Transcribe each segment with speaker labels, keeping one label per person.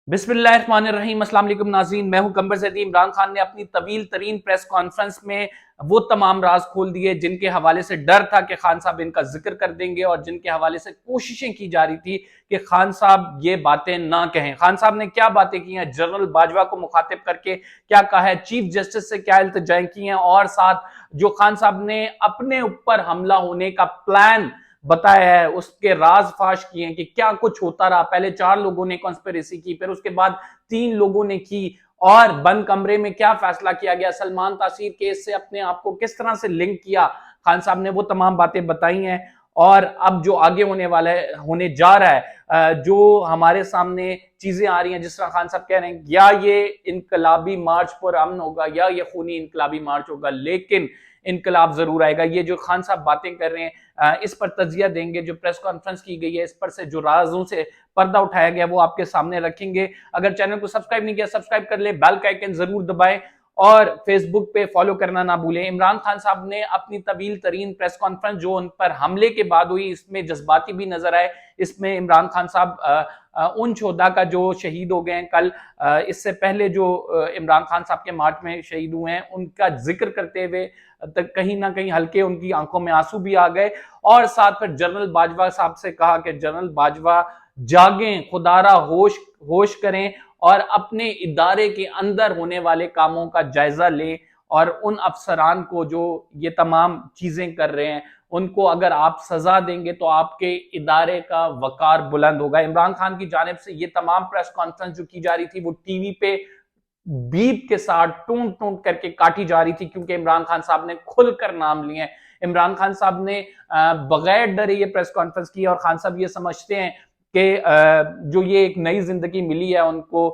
Speaker 1: बिस्मिल्लाहिर्रहमानिर्रहीम। अस्सलाम वालेकुम नाज़रीन, मैं हूं कंबर ज़ैदी। इमरान खान ने अपनी तवील तरीन प्रेस कॉन्फ्रेंस में वो तमाम राज खोल दिए जिनके हवाले से डर था कि खान साहब इनका जिक्र कर देंगे और जिनके हवाले से कोशिशें की जा रही थी कि खान साहब ये बातें ना कहें। खान साहब ने क्या बातें की हैं, जनरल बाजवा को मुखातिब करके क्या कहा है, चीफ जस्टिस से क्या इल्तिजाएं की हैं और साथ जो खान साहब ने अपने ऊपर हमला होने का प्लान बताया है उसके राज फाश किए हैं कि क्या कुछ होता रहा। पहले 4 लोगों ने कॉन्स्पिरेसी की, फिर उसके बाद 3 लोगों ने की और बंद कमरे में क्या फैसला किया गया, सलमान तासीर केस से अपने आप को किस तरह से लिंक किया, खान साहब ने वो तमाम बातें बताई हैं। और अब जो आगे होने वाला है, होने जा रहा है, जो हमारे सामने चीजें आ रही हैं, जिस तरह खान साहब कह रहे हैं या ये इनकलाबी मार्च पर अमन होगा या ये खूनी इनकलाबी मार्च होगा, लेकिन इनकलाब जरूर आएगा। ये जो खान साहब बातें कर रहे हैं इस पर तजिया देंगे, जो प्रेस कॉन्फ्रेंस की गई है इस पर से जो राजों से पर्दा उठाया गया वो आपके सामने रखेंगे। अगर चैनल को सब्सक्राइब नहीं किया सब्सक्राइब कर ले, बेल का आइकन जरूर दबाएं और फेसबुक पे फॉलो करना ना भूलें। इमरान खान साहब ने अपनी तवील तरीन प्रेस कॉन्फ्रेंस जो उन पर हमले के बाद हुई इसमें जज्बाती भी नजर आए। इसमें इमरान खान साहब उन शोधा का जो शहीद हो गए हैं कल, इससे पहले जो इमरान खान साहब के मार्च में शहीद हुए हैं उनका जिक्र करते हुए कहीं ना कहीं हल्के उनकी आंखों में आंसू भी आ गए। और साथ फिर जनरल बाजवा साहब से कहा कि जनरल बाजवा जागें, खुदारा होश होश करें और अपने इदारे के अंदर होने वाले कामों का जायजा लें और उन अफसरान को जो ये तमाम चीजें कर रहे हैं उनको अगर आप सजा देंगे तो आपके इदारे का वकार बुलंद होगा। इमरान खान की जानिब से ये तमाम प्रेस कॉन्फ्रेंस जो की जा रही थी वो टीवी पे बीप के साथ टूट टूट करके काटी जा रही थी, क्योंकि इमरान खान साहब ने खुलकर नाम लिए। इमरान खान साहब ने बगैर डरे ये प्रेस कॉन्फ्रेंस की और खान साहब ये समझते हैं कि जो ये एक नई जिंदगी मिली है उनको,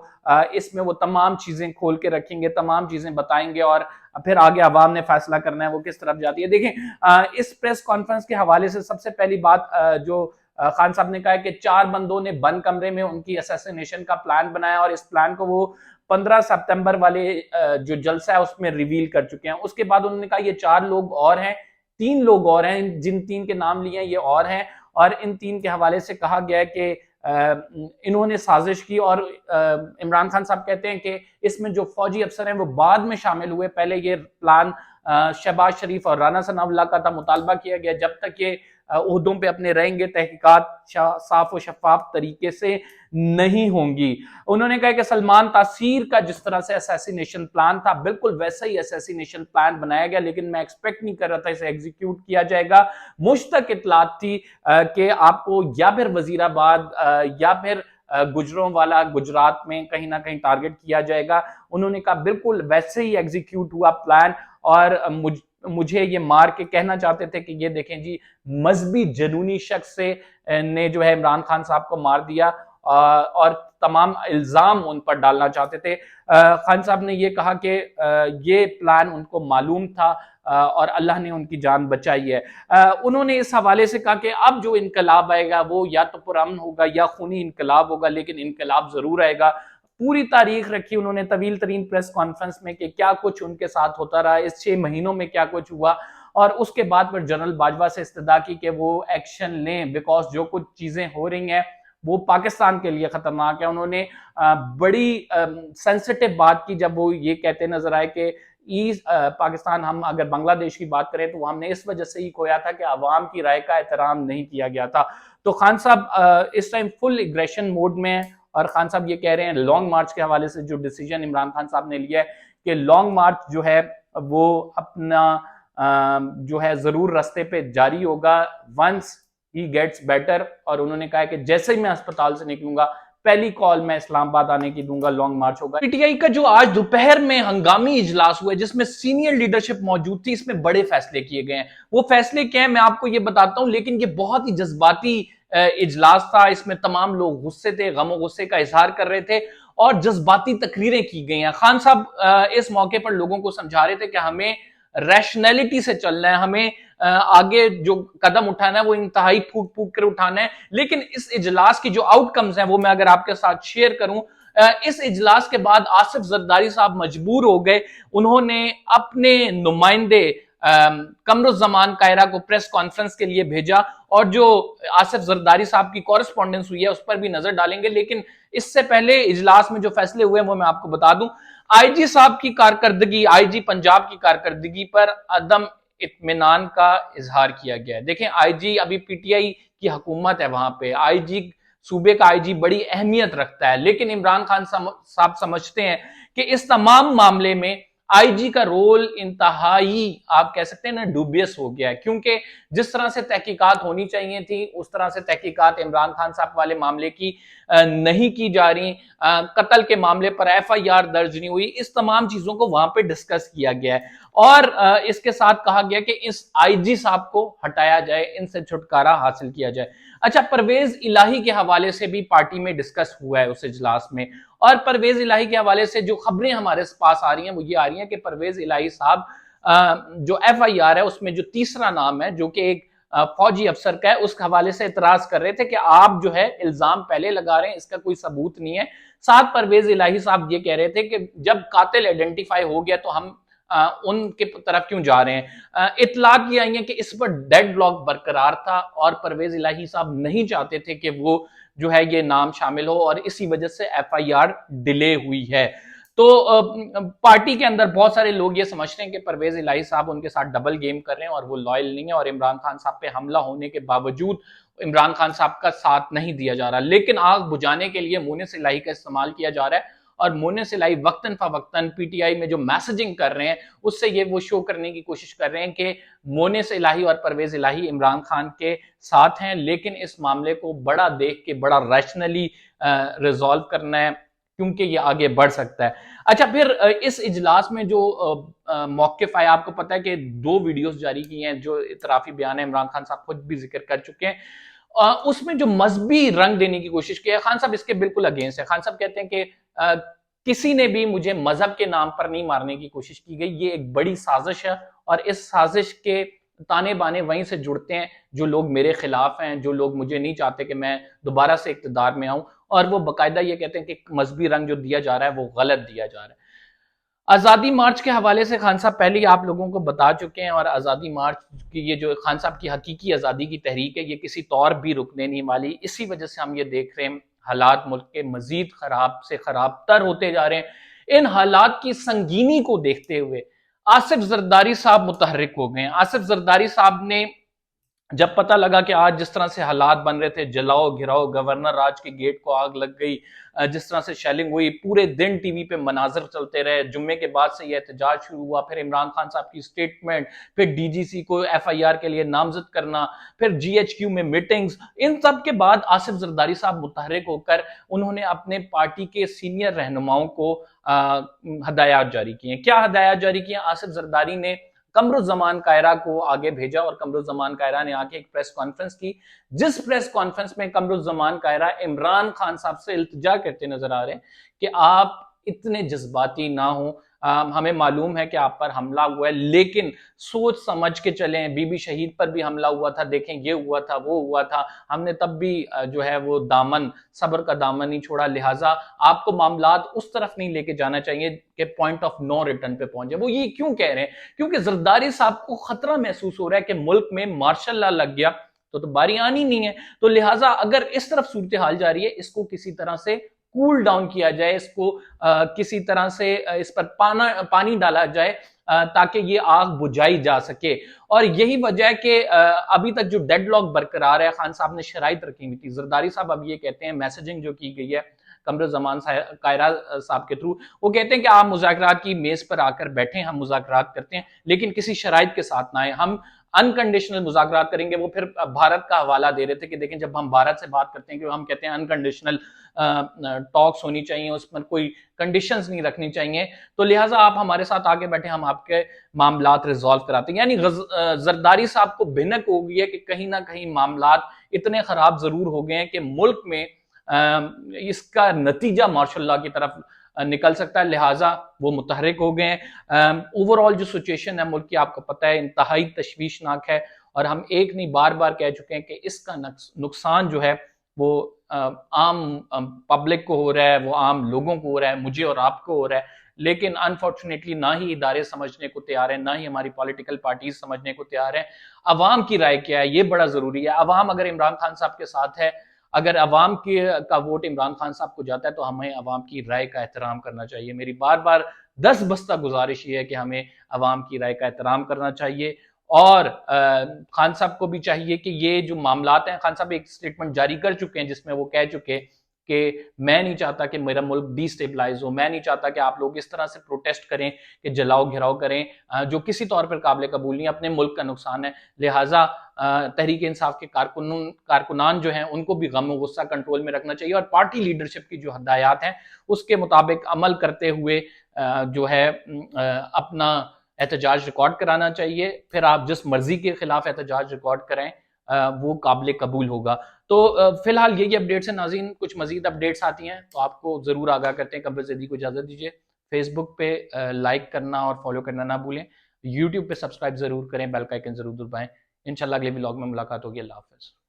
Speaker 1: इसमें वो तमाम चीजें खोल के रखेंगे, तमाम चीजें बताएंगे और फिर आगे आवाम ने फैसला करना है वो किस तरफ जाती है। देखें, इस प्रेस कॉन्फ्रेंस के हवाले से सबसे पहली बात जो खान साहब ने कहा है कि 4 बंदों ने बंद कमरे में उनकी असैसिनेशन का प्लान बनाया और इस प्लान को वो 15 सितंबर वाले जो जलसा है उसमें रिवील कर चुके हैं। उसके बाद उन्होंने कहा ये 4 लोग और हैं, 3 लोग और हैं, जिन 3 के नाम लिए हैं ये और हैं और इन 3 के हवाले से कहा गया है कि इन्होंने साजिश की। और इमरान खान साहब कहते हैं कि इसमें जो फौजी अफसर हैं वो बाद में शामिल हुए, पहले ये प्लान शहबाज शरीफ और राना सनाउल्लाह का था, मुतालबा किया गया जब तक ये ओहदों पे अपने रहेंगे तहकीकात साफ और शफाफ तरीके से नहीं होंगी। उन्होंने कहा कि सलमान तासीर का जिस तरह से असैसिनेशन प्लान था बिल्कुल वैसा ही असैसिनेशन प्लान बनाया गया, लेकिन मैं एक्सपेक्ट नहीं कर रहा था इसे एग्जीक्यूट किया जाएगा। मुझ तक इतलात थी कि आपको या फिर वजीराबाद या फिर गुजरों वाला गुजरात में कहीं ना कहीं टारगेट किया जाएगा। उन्होंने कहा बिल्कुल वैसे ही एग्जीक्यूट हुआ प्लान और मुझे ये मार के कहना चाहते थे कि ये देखें जी, मजहबी जुनूनी शख्स से ने जो है इमरान खान साहब को मार दिया और तमाम इल्जाम उन पर डालना चाहते थे। खान साहब ने ये कहा कि ये प्लान उनको मालूम था और अल्लाह ने उनकी जान बचाई है। उन्होंने इस हवाले से कहा कि अब जो इनकलाब आएगा वो या तो पुरअमन होगा या खूनी इनकलाब होगा, लेकिन इनकलाब जरूर आएगा। पूरी तारीख रखी उन्होंने तवील तरीन प्रेस कॉन्फ्रेंस में कि क्या कुछ उनके साथ होता रहा, इस 6 महीनों में क्या कुछ हुआ और उसके बाद फिर जनरल बाजवा से इस्तदा की कि वो एक्शन लें, बिकॉज जो कुछ चीजें हो रही हैं वो पाकिस्तान के लिए खतरनाक है। उन्होंने बड़ी सेंसिटिव बात की जब वो ये कहते नजर आए कि ईस्ट पाकिस्तान, हम अगर बांग्लादेश की बात करें तो हमने इस वजह से ही खोया था कि अवाम की राय का एहतराम नहीं किया गया था। तो खान साहब इस टाइम फुल एग्रेशन मोड में है और खान साहब ये कह रहे हैं लॉन्ग मार्च के हवाले से जो डिसीजन इमरान खान साहब ने लिया है कि लॉन्ग मार्च जो है वो अपना जो है जरूर रास्ते पे जारी होगा वंस ही गेट्स बेटर। और उन्होंने कहा कि जैसे ही मैं अस्पताल से निकलूंगा पहली कॉल मैं इस्लामाबाद आने की दूंगा, लॉन्ग मार्च होगा। पीटीआई का जो आज दोपहर में हंगामी इजलास हुआ जिसमें सीनियर लीडरशिप मौजूद थी, इसमें बड़े फैसले किए गए हैं। वो फैसले क्या है मैं आपको ये बताता हूं, लेकिन ये बहुत ही जज्बाती इजलास था। इसमें तमाम लोग गुस्से थे, गमो गुस्से का इजहार कर रहे थे और जज्बाती तकरीरें की गई हैं। खान साहब इस मौके पर लोगों को समझा रहे थे कि हमें रैशनैलिटी से चलना है, हमें आगे जो कदम उठाना है वो इंतहाई फूक फूक कर उठाना है। लेकिन इस इजलास की जो आउटकम्स हैं वो मैं अगर आपके साथ शेयर करूं, इस इजलास के बाद आसिफ जरदारी साहब मजबूर हो गए, उन्होंने अपने नुमाइंदे कमरुज़्ज़मान कायरा को प्रेस कॉन्फ्रेंस के लिए भेजा, और जो आसिफ जरदारी साहब की कॉरेस्पॉन्डेंस हुई है उस पर भी नजर डालेंगे। लेकिन इससे पहले इजलास में जो फैसले हुए वो मैं आपको बता दूं। आईजी साहब की कारकर्दगी, आईजी पंजाब की कारकर्दगी पर अदम इत्मीनान का इजहार किया गया है। देखें, आईजी अभी पीटीआई की हुकूमत है, वहां पे आईजी, सूबे का आईजी बड़ी अहमियत रखता है, लेकिन इमरान खान साहब समझते हैं कि इस तमाम मामले में आईजी का रोल इंतहाई, आप कह सकते हैं ना, डूबियस हो गया है, क्योंकि जिस तरह से तहकीकात होनी चाहिए थी उस तरह से तहकीकात इमरान खान साहब वाले मामले की नहीं की जा रही। कत्ल के मामले पर एफआईआर दर्ज नहीं हुई। इस तमाम चीजों को वहां पे डिस्कस किया गया है, और इसके साथ कहा गया कि इस आईजी साहब को हटाया जाए, इनसे छुटकारा हासिल किया जाए। अच्छा, परवेज इलाही के हवाले से भी पार्टी में डिस्कस हुआ है उस इजलास में, और परवेज इलाही के हवाले से जो खबरें हमारे पास आ रही हैं वो ये आ रही हैं कि परवेज इलाही साहब, जो एफआईआर है उसमें जो तीसरा नाम है जो कि एक फौजी अफसर का है, उस हवाले से इतराज कर रहे थे कि आप जो है इल्जाम पहले लगा रहे हैं, इसका कोई सबूत नहीं है। साथ परवेज इलाही साहब ये कह रहे थे कि जब कातिल आइडेंटिफाई हो गया तो हम उनके तरफ क्यों जा रहे हैं। इतलाक ये आई है कि इस पर डेडलॉक बरकरार था और परवेज इलाही साहब नहीं चाहते थे कि वो जो है ये नाम शामिल हो, और इसी वजह से एफआईआर डिले हुई है। तो पार्टी के अंदर बहुत सारे लोग ये समझते हैं कि परवेज इलाही साहब उनके साथ डबल गेम कर रहे हैं और वो लॉयल नहीं है, और इमरान खान साहब पे हमला होने के बावजूद इमरान खान साहब का साथ नहीं दिया जा रहा। लेकिन आग बुझाने के लिए मोनिस इलाही का इस्तेमाल किया जा रहा है, और मोनिस इलाही वक्तन फवक्तन पीटीआई में जो मैसेजिंग कर रहे हैं उससे ये वो शो करने की कोशिश कर रहे हैं कि मोनिस इलाही और परवेज इलाही इमरान खान के साथ हैं, लेकिन इस मामले को बड़ा देख के बड़ा रैशनली रिजॉल्व करना है, क्योंकि ये आगे बढ़ सकता है। अच्छा, फिर इस इजलास में जो मौक़िफ़ आया, आपको पता है कि 2 वीडियोस जारी की हैं जो इतराफी बयान है, इमरान खान साहब खुद भी जिक्र कर चुके हैं। उसमें जो मजहबी रंग देने की कोशिश की है, खान साहब इसके बिल्कुल अगेंस्ट है। खान साहब कहते हैं कि किसी ने भी मुझे मजहब के नाम पर नहीं मारने की कोशिश की गई, ये एक बड़ी साजिश है, और इस साजिश के ताने बाने वहीं से जुड़ते हैं जो लोग मेरे खिलाफ हैं, जो लोग मुझे नहीं चाहते कि मैं दोबारा से इक्तदार में आऊं, और वो बाकायदा ये कहते हैं कि मजहबी रंग जो दिया जा रहा है वो गलत दिया जा रहा है। आज़ादी मार्च के हवाले से खान साहब पहले ही आप लोगों को बता चुके हैं, और आज़ादी मार्च की ये जो खान साहब की हकीकी आज़ादी की तहरीक है ये किसी तौर भी रुकने नहीं वाली। इसी वजह से हम ये देख रहे हैं हालात मुल्क के मजीद खराब से खराब तर होते जा रहे हैं। इन हालात की संगीनी को देखते हुए आसिफ जरदारी साहब मुतहर्रिक हो गए। आसिफ जरदारी साहब ने जब पता लगा कि आज जिस तरह से हालात बन रहे थे, जलाओ घिराओ, गवर्नर राज के गेट को आग लग गई, जिस तरह से शेलिंग हुई, पूरे दिन टीवी पे मनाजर चलते रहे, जुम्मे के बाद से यह एहतजाज शुरू हुआ, फिर इमरान खान साहब की स्टेटमेंट, फिर डीजीसी को एफआईआर के लिए नामजद करना, फिर जीएचक्यू में मीटिंग्स, इन सब के बाद आसिफ जरदारी साहब मुतहर्रिक होकर उन्होंने अपने पार्टी के सीनियर रहनुमाओं को हदायत जारी किए। क्या हदायत जारी किए? आसिफ जरदारी ने कमरुज़्ज़मान कायरा को आगे भेजा, और कमरुज़्ज़मान कायरा ने आके एक प्रेस कॉन्फ्रेंस की, जिस प्रेस कॉन्फ्रेंस में कमरुज़्ज़मान कायरा इमरान खान साहब से इल्तिजा करते नजर आ रहे हैं कि आप इतने जज्बाती ना हो, हमें मालूम है कि आप पर हमला हुआ है, लेकिन सोच समझ के चलें। बीबी शहीद पर भी हमला हुआ था, देखें ये हुआ था, वो हुआ था, हमने तब भी जो है वो दामन, सब्र का दामन नहीं छोड़ा, लिहाजा आपको मामलात उस तरफ नहीं लेके जाना चाहिए कि पॉइंट ऑफ नो रिटर्न पे पहुंचे। वो ये क्यों कह रहे हैं? क्योंकि जरदारी साहब को खतरा महसूस हो रहा है कि मुल्क में मार्शल लॉ लग गया तो बारी आनी नहीं है, तो लिहाजा अगर इस तरफ सूरत हाल जा रही है, इसको किसी तरह से कूल डाउन किया जाए, इसको किसी तरह से इस पर पानी डाला जाए ताकि ये आग बुझाई जा सके। और यही वजह है कि अभी तक जो डेडलॉक बरकरार है, खान साहब ने शराइत रखी हुई थी। जरदारी साहब अब ये कहते हैं, मैसेजिंग जो की गई है कमरुज़्ज़मान कायरा साहब के थ्रू, वो कहते हैं कि आप मुज़ाकरात की मेज पर आकर बैठे, हम मुज़ाकरात करते हैं, लेकिन किसी शराइत के साथ ना आए, हम अनकंडीशनल मुज़ाकरात करेंगे। वो फिर भारत का हवाला दे रहे थे कि देखें, जब हम भारत से बात करते हैं कि हम कहते हैं अनकंडीशनल टॉक्स होनी चाहिए, उसमें कोई कंडीशंस नहीं रखनी चाहिए, तो लिहाजा आप हमारे साथ आगे बैठे, हम आपके मामलात रिजॉल्व कराते हैं। यानी जरदारी साहब को भिनक हो गई है कि कहीं ना कहीं मामलात इतने खराब जरूर हो गए हैं कि मुल्क में इसका नतीजा मार्शल लॉ की तरफ निकल सकता है, लिहाजा वो मुतहरिक हो गए हैं। ओवरऑल जो सिचुएशन है मुल्क की, आपको पता है, इंतहाई तशवीशनाक है, और हम एक नहीं बार बार कह चुके हैं कि इसका नुकसान जो है वो आम पब्लिक को हो रहा है, वो आम लोगों को हो रहा है, मुझे और आपको हो रहा है। लेकिन अनफॉर्चुनेटली ना ही इदारे समझने को तैयार है, ना ही हमारी पॉलिटिकल पार्टीज समझने को तैयार है। अवाम की राय क्या है ये बड़ा जरूरी है। अवाम अगर इमरान खान साहब के साथ है, अगर अवाम का वोट इमरान खान साहब को जाता है, तो हमें अवाम की राय का एहतराम करना चाहिए। मेरी बार बार 10 बस्ता गुजारिश ये है कि हमें अवाम की राय का एहतराम करना चाहिए। और खान साहब को भी चाहिए कि ये जो मामलात हैं, खान साहब एक स्टेटमेंट जारी कर चुके हैं जिसमें वो कह चुके कि मैं नहीं चाहता कि मेरा मुल्क डिस्टेबलाइज हो, मैं नहीं चाहता कि आप लोग इस तरह से प्रोटेस्ट करें कि जलाओ घिराव करें, जो किसी तौर पर काबिल कबूल नहीं, अपने मुल्क का नुकसान है। लिहाजा तहरीक इंसाफ के कारकुनान जो हैं उनको भी गम और गुस्सा कंट्रोल में रखना चाहिए और पार्टी लीडरशिप की जो हदायत हैं उसके मुताबिक अमल करते हुए जो है अपना एहतजाज रिकॉर्ड कराना चाहिए। फिर आप जिस मर्जी के खिलाफ एहतजाज रिकॉर्ड करें वो काबिल कबूल होगा। तो फिलहाल यही अपडेट्स हैं नाज़रीन, कुछ मजीद अपडेट्स आती हैं तो आपको जरूर आगाह करते हैं। कब्र ज़ैदी को इजाजत दीजिए। फेसबुक पे लाइक करना और फॉलो करना ना भूलें। यूट्यूब पे सब्सक्राइब जरूर करें, बेल का आइकन जरूर दबाएं। इंशाल्लाह अगले व्लॉग में मुलाकात होगी। अल्लाह हाफिज़।